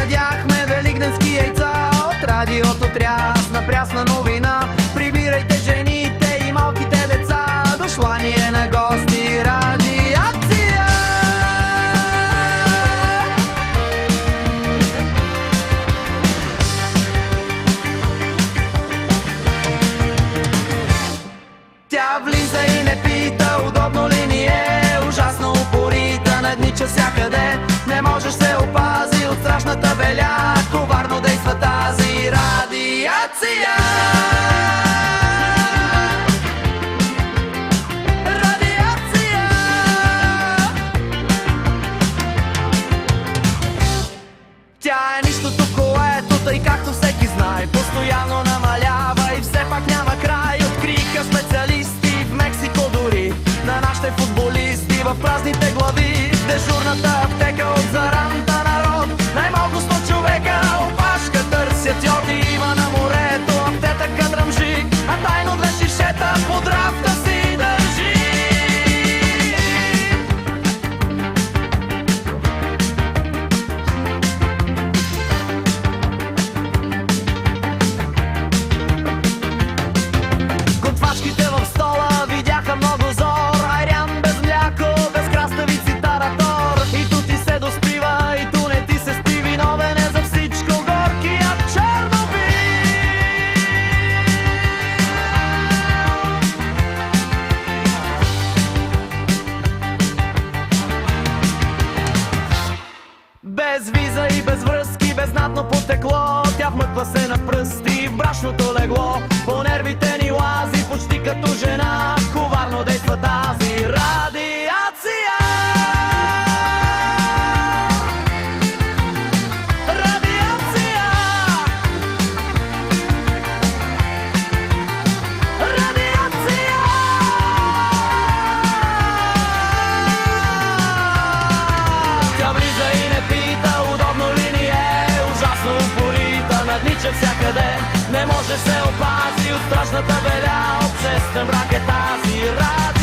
ядяхме великденски яйца. От радиото трясна прясна новина: прибирайте жените и малките деца, дошла ни е на гости радиация. Тя влиза и не пита удобно ли ни е, ужасно упорита, наднича всякъде. Не можеш се опази от страшната беля, коварно действа тази радиация. Радиация. Тя е нищото, което, тъй както всеки знае, постоянно намалява и все пак няма край. Откриха специалисти в Мексико дори на нашите футболисти в празните глави. Дежурната аптека от заранта народ, най-малко 100 човека опашка търсят йоди. Има на морето аптета кадръмжик, а тайно две шишета под рафта си държи. Готвачките в стола видяха много зор, айрян без мляко, без краставици таратор. И ту ти се доспива, и ту не ти се спи, виновен е за всичко горкият Чернобил. Без виза и без връзки, беззнатно потекло, тя вмъква се на пръсти в брашното легло. По нервите ни лази почти като жена, коварно действа тази радиация. Радиация. Радиация. Тя влиза и не пита удобно ли ни е, ужасно упорита, наднича всякъде. Не може се опази от страшната беля, обществен брак е тази радиация.